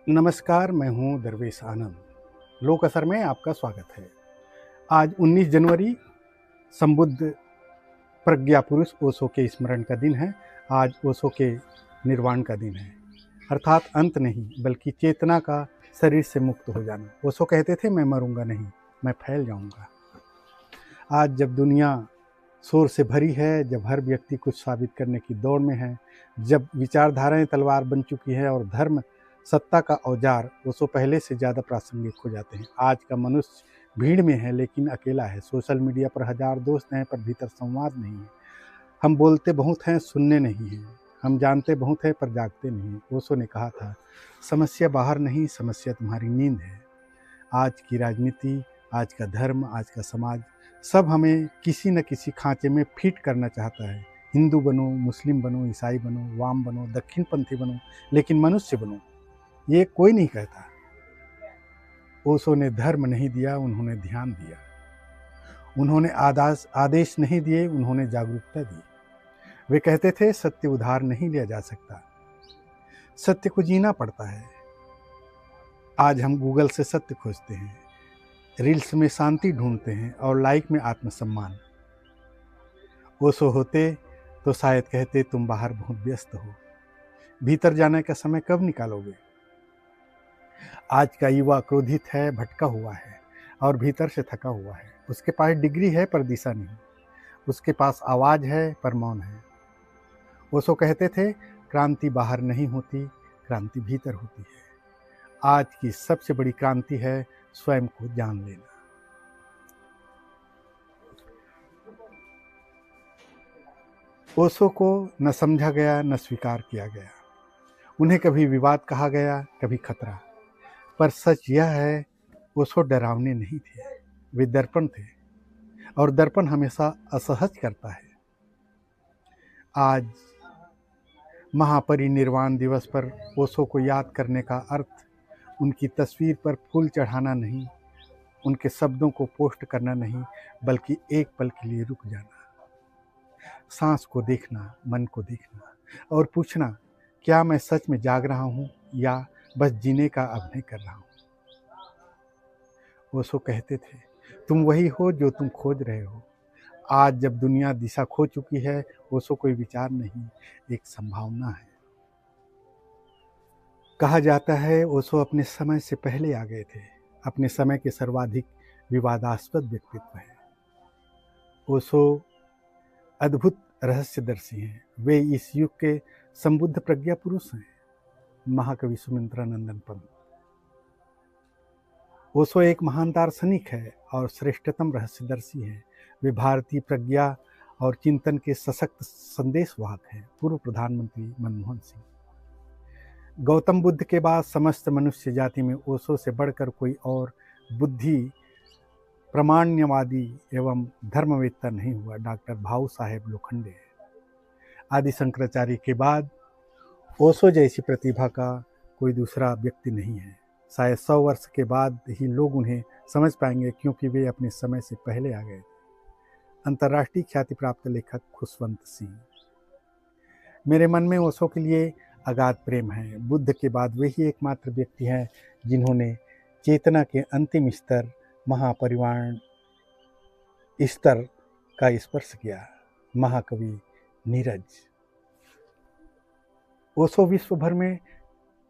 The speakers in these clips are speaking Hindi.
नमस्कार, मैं हूं दरवेश आनंद। लोक असर में आपका स्वागत है। आज 19 जनवरी संबुद्ध प्रज्ञा पुरुष ओशो के स्मरण का दिन है। आज ओशो के निर्वाण का दिन है, अर्थात अंत नहीं बल्कि चेतना का शरीर से मुक्त हो जाना। ओशो कहते थे, मैं मरूंगा नहीं, मैं फैल जाऊंगा। आज जब दुनिया शोर से भरी है, जब हर व्यक्ति कुछ साबित करने की दौड़ में है, जब विचारधाराएं तलवार बन चुकी है और धर्म सत्ता का औजार, ओशो पहले से ज़्यादा प्रासंगिक हो जाते हैं। आज का मनुष्य भीड़ में है लेकिन अकेला है। सोशल मीडिया पर हजार दोस्त हैं पर भीतर संवाद नहीं है। हम बोलते बहुत हैं, सुनने नहीं हैं। हम जानते बहुत हैं पर जागते नहीं हैं। ओशो ने कहा था, समस्या बाहर नहीं, समस्या तुम्हारी नींद है। आज की राजनीति, आज का धर्म, आज का समाज सब हमें किसी न किसी खांचे में फिट करना चाहता है। हिंदू बनो, मुस्लिम बनो, ईसाई बनो, वाम बनो, दक्षिणपंथी बनो, लेकिन मनुष्य बनो, ये कोई नहीं कहता। ओशो ने धर्म नहीं दिया, उन्होंने ध्यान दिया। उन्होंने आदेश नहीं दिए, उन्होंने जागरूकता दी। वे कहते थे, सत्य उधार नहीं लिया जा सकता, सत्य को जीना पड़ता है। आज हम गूगल से सत्य खोजते हैं, रील्स में शांति ढूंढते हैं और लाइक में आत्मसम्मान। ओशो होते तो शायद कहते, तुम बाहर बहुत व्यस्त हो, भीतर जाने का समय कब निकालोगे। आज का युवा क्रोधित है, भटका हुआ है और भीतर से थका हुआ है। उसके पास डिग्री है पर दिशा नहीं, उसके पास आवाज़ है पर मौन है। ओशो कहते थे, क्रांति बाहर नहीं होती, क्रांति भीतर होती है। आज की सबसे बड़ी क्रांति है स्वयं को जान लेना। ओशो को न समझा गया, न स्वीकार किया गया। उन्हें कभी विवाद कहा गया, कभी खतरा। पर सच यह है, ओशो डरावने नहीं थे, वे दर्पण थे और दर्पण हमेशा असहज करता है। आज महापरिनिर्वाण दिवस पर ओशो को याद करने का अर्थ उनकी तस्वीर पर फूल चढ़ाना नहीं, उनके शब्दों को पोस्ट करना नहीं, बल्कि एक पल के लिए रुक जाना, सांस को देखना, मन को देखना और पूछना, क्या मैं सच में जाग रहा हूँ या बस जीने का अभिनय कर रहा हूँ। ओशो कहते थे, तुम वही हो जो तुम खोज रहे हो। आज जब दुनिया दिशा खो चुकी है, ओशो कोई विचार नहीं, एक संभावना है। कहा जाता है, ओशो अपने समय से पहले आ गए थे। अपने समय के सर्वाधिक विवादास्पद व्यक्तित्व हैं। ओशो अद्भुत रहस्यदर्शी हैं। वे इस युग के संबुद्ध प्रज्ञा पुरुष हैं। महाकवि सुमित्रानंदन पंत। ओशो एक महान दार्शनिक है और श्रेष्ठतम रहस्यदर्शी हैं। वे भारतीय प्रज्ञा और चिंतन के सशक्त संदेशवाहक हैं। पूर्व प्रधानमंत्री मनमोहन सिंह। गौतम बुद्ध के बाद समस्त मनुष्य जाति में ओशो से बढ़कर कोई और बुद्धि प्रामाण्यवादी एवं धर्मवेत्ता नहीं हुआ। डॉक्टर भाऊ साहेब लोखंडे। आदि शंकराचार्य के बाद ओशो जैसी प्रतिभा का कोई दूसरा व्यक्ति नहीं है। शायद 100 वर्ष के बाद ही लोग उन्हें समझ पाएंगे, क्योंकि वे अपने समय से पहले आ गए। अंतर्राष्ट्रीय ख्याति प्राप्त लेखक खुशवंत सिंह। मेरे मन में ओशो के लिए अगाध प्रेम है। बुद्ध के बाद वही एकमात्र व्यक्ति हैं जिन्होंने चेतना के अंतिम स्तर, महापरिवाण स्तर का स्पर्श किया। महाकवि नीरज। ओशो विश्व भर में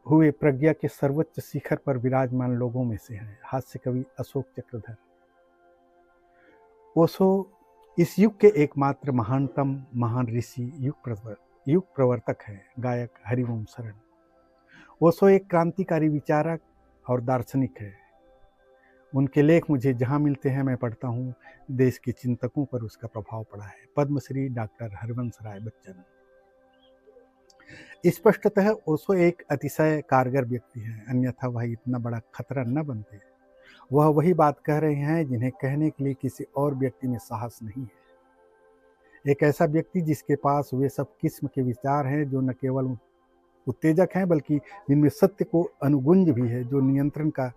हुए प्रज्ञा के सर्वोच्च शिखर पर विराजमान लोगों में से हैं। हास्य कवि अशोक चक्रधर। ओशो इस युग के एकमात्र महानतम महान ऋषि, युग प्रवर्तक है। गायक हरिवंश शरण। ओशो एक क्रांतिकारी विचारक और दार्शनिक है। उनके लेख मुझे जहाँ मिलते हैं मैं पढ़ता हूँ। देश के चिंतकों पर उसका प्रभाव पड़ा है। पद्मश्री डॉक्टर हरिवंश राय बच्चन। स्पष्टतः ओशो एक अतिशय कारगर व्यक्ति है, अन्यथा वह इतना बड़ा खतरा न बनते। वह वही बात कह रहे हैं जिन्हें कहने के लिए किसी और व्यक्ति में साहस नहीं है। एक ऐसा व्यक्ति जिसके पास वे सब किस्म के विचार हैं जो न केवल उत्तेजक हैं बल्कि जिनमें सत्य को अनुगुंज भी है, जो नियंत्रण का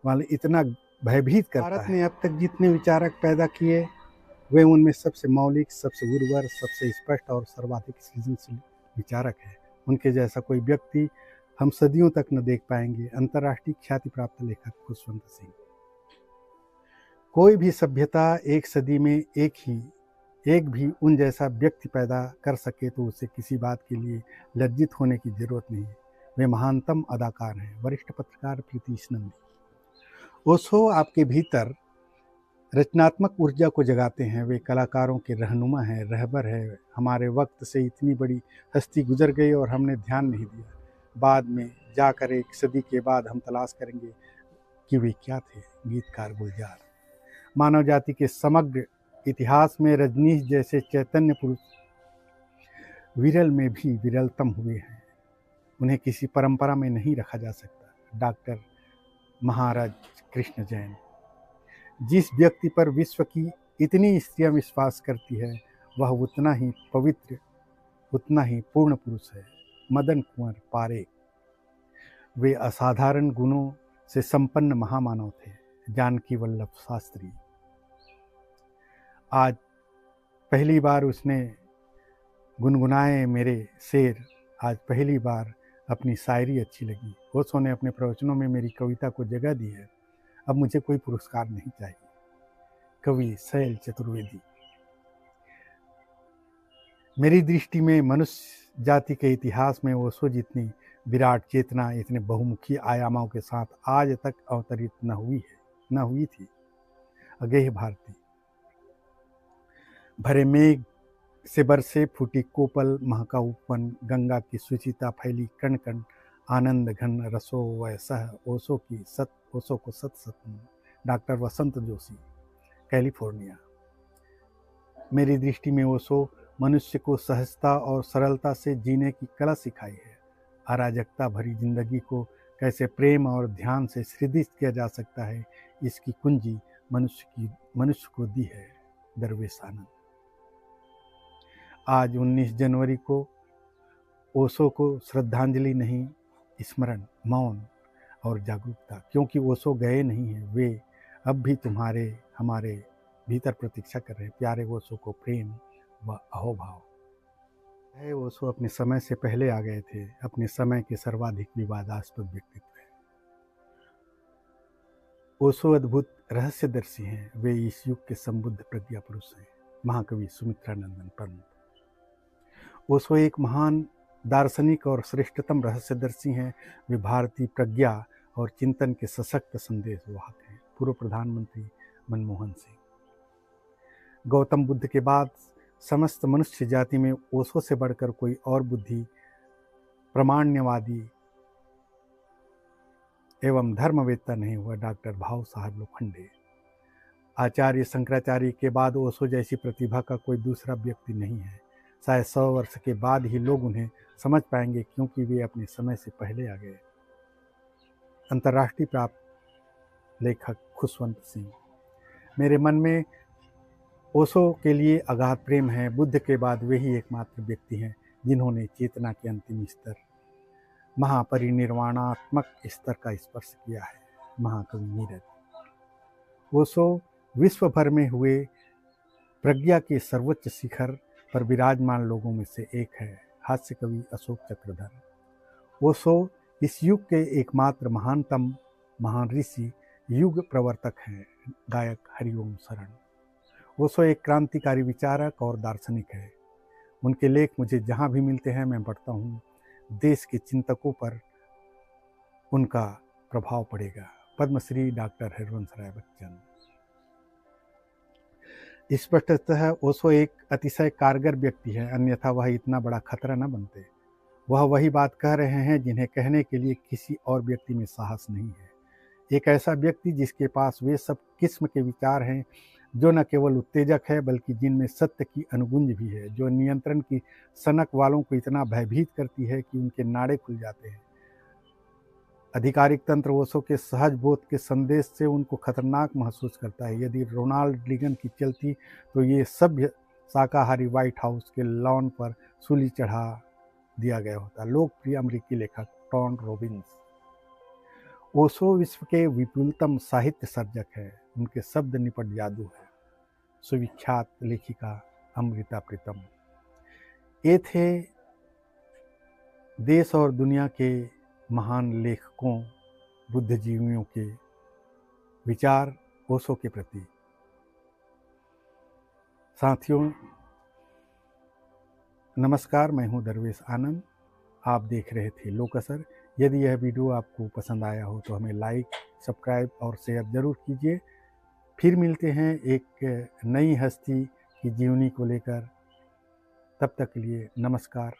वाले इतना भयभीत करता है। भारत ने अब तक जितने विचारक पैदा किए, वे उनमें सबसे मौलिक, सबसे उर्वर, सबसे स्पष्ट और सर्वाधिक सृजनशील विचारक है। उनके जैसा कोई व्यक्ति हम सदियों तक न देख पाएंगे। अंतर्राष्ट्रीय ख्याति प्राप्त लेखक खुशवंत सिंह। कोई भी सभ्यता एक सदी में एक भी उन जैसा व्यक्ति पैदा कर सके तो उसे किसी बात के लिए लज्जित होने की जरूरत नहीं। वे महानतम अदाकार हैं। वरिष्ठ पत्रकार प्रीतीश नंदी। ओशो आपके भीतर रचनात्मक ऊर्जा को जगाते हैं। वे कलाकारों के रहनुमा हैं, रहबर है। हमारे वक्त से इतनी बड़ी हस्ती गुजर गई और हमने ध्यान नहीं दिया। बाद में जाकर एक सदी के बाद हम तलाश करेंगे कि वे क्या थे। गीतकार गुलजार। मानव जाति के समग्र इतिहास में रजनीश जैसे चैतन्य पुरुष विरल में भी विरलतम हुए हैं। उन्हें किसी परंपरा में नहीं रखा जा सकता। डॉक्टर महाराज कृष्ण जैन। जिस व्यक्ति पर विश्व की इतनी स्त्रियां विश्वास करती है वह उतना ही पवित्र, उतना ही पूर्ण पुरुष है। मदन कुंवर पारेख। वे असाधारण गुणों से संपन्न महामानव थे। जानकी वल्लभ शास्त्री। आज पहली बार उसने गुनगुनाए मेरे शेर। आज पहली बार अपनी शायरी अच्छी लगी। ओशो ने अपने प्रवचनों में मेरी कविता को जगह दी है। अब मुझे कोई पुरस्कार नहीं चाहिए। कवि शैल चतुर्वेदी। मेरी दृष्टि में मनुष्य जाति के इतिहास में ओशो जितनी विराट चेतना इतने बहुमुखी आयामों के साथ आज तक अवतरित न हुई थी। अगेय भारती। भरे मेघ से बरसे फूटी कोपल, महका उपवन, गंगा की सुचिता फैली कण कण, आनंद घन रसो वह सह, ओशो को सत सत। डॉक्टर वसंत जोशी, कैलिफोर्निया। मेरी दृष्टि में ओशो मनुष्य को सहजता और सरलता से जीने की कला सिखाई है। अराजकता भरी जिंदगी को कैसे प्रेम और ध्यान से सृजित किया जा सकता है, इसकी कुंजी मनुष्य को दी है। दरवेश आनंद। आज 19 जनवरी को ओशो को श्रद्धांजलि नहीं, स्मरण, मौन और जागरूकता। क्योंकि ओशो गए नहीं हैं, वे अब भी हमारे भीतर प्रतीक्षा कर रहे हैं। प्यारे ओशो को प्रेम व अहोभाव है। ओशो अपने समय से पहले आ गए थे। अपने समय के सर्वाधिक विवादास्पद व्यक्तित्व है। ओशो अद्भुत रहस्यदर्शी हैं। वे इस युग के संबुद्ध प्रज्ञा पुरुष हैं। महाकवि सुमित्रानंदन पंत। ओशो एक महान दार्शनिक और श्रेष्ठतम रहस्यदर्शी हैं। वे भारतीय प्रज्ञा और चिंतन के सशक्त संदेश वाहक हैं। पूर्व प्रधानमंत्री मनमोहन सिंह। गौतम बुद्ध के बाद समस्त मनुष्य जाति में ओशो से बढ़कर कोई और बुद्धि, प्रमाण्यवादी एवं धर्मवेत्ता नहीं हुआ। डॉक्टर भाव साहब लोखंडे। आचार्य शंकराचार्य के बाद ओशो जैसी प्रतिभा का कोई दूसरा व्यक्ति नहीं है। शायद 100 वर्ष के बाद ही लोग उन्हें समझ पाएंगे, क्योंकि वे अपने समय से पहले आ गए। अंतर्राष्ट्रीय प्राप्त लेखक खुशवंत सिंह। मेरे मन में ओशो के लिए अगाध प्रेम है। बुद्ध के बाद वे ही एकमात्र व्यक्ति हैं जिन्होंने चेतना के अंतिम स्तर, महापरिनिर्वाणात्मक स्तर का स्पर्श किया है। महाकवि नीरज। ओशो विश्व भर में हुए प्रज्ञा के सर्वोच्च शिखर पर विराजमान लोगों में से एक है। हास्य कवि अशोक चक्रधर। ओशो इस युग के एकमात्र महान ऋषि, युग प्रवर्तक हैं। गायक हरिओम शरण। ओशो एक क्रांतिकारी विचारक और दार्शनिक है। उनके लेख मुझे जहाँ भी मिलते हैं मैं पढ़ता हूँ। देश के चिंतकों पर उनका प्रभाव पड़ेगा। पद्मश्री डॉक्टर हरवंश राय बच्चन। स्पष्टतः ओशो एक अतिशय कारगर व्यक्ति है, अन्यथा वह इतना बड़ा खतरा न बनते। वह वही बात कह रहे हैं जिन्हें कहने के लिए किसी और व्यक्ति में साहस नहीं है। एक ऐसा व्यक्ति जिसके पास वे सब किस्म के विचार हैं जो न केवल उत्तेजक है बल्कि जिनमें सत्य की अनुगुंज भी है, जो नियंत्रण की सनक वालों को इतना भयभीत करती है कि उनके नाड़े खुल जाते हैं। आधिकारिक तंत्र ओशो के सहज बोध के संदेश से उनको खतरनाक महसूस करता है। यदि रोनाल्ड रीगन की चलती तो ये सभ्य शाकाहारी व्हाइट हाउस के लॉन पर सूली चढ़ा दिया गया होता। लोकप्रिय अमेरिकी लेखक टॉन रॉबिन्स। ओशो विश्व के विपुलतम साहित्य सर्जक है। उनके शब्द निपट जादू है। सुविख्यात लेखिका अमृता प्रीतम। ये थे देश और दुनिया के महान लेखकों, बुद्धिजीवियों के विचार ओशो के प्रति। साथियों नमस्कार, मैं हूं दरवेश आनंद। आप देख रहे थे लोक असर। यदि यह वीडियो आपको पसंद आया हो तो हमें लाइक, सब्सक्राइब और शेयर ज़रूर कीजिए। फिर मिलते हैं एक नई हस्ती की जीवनी को लेकर। तब तक के लिए नमस्कार।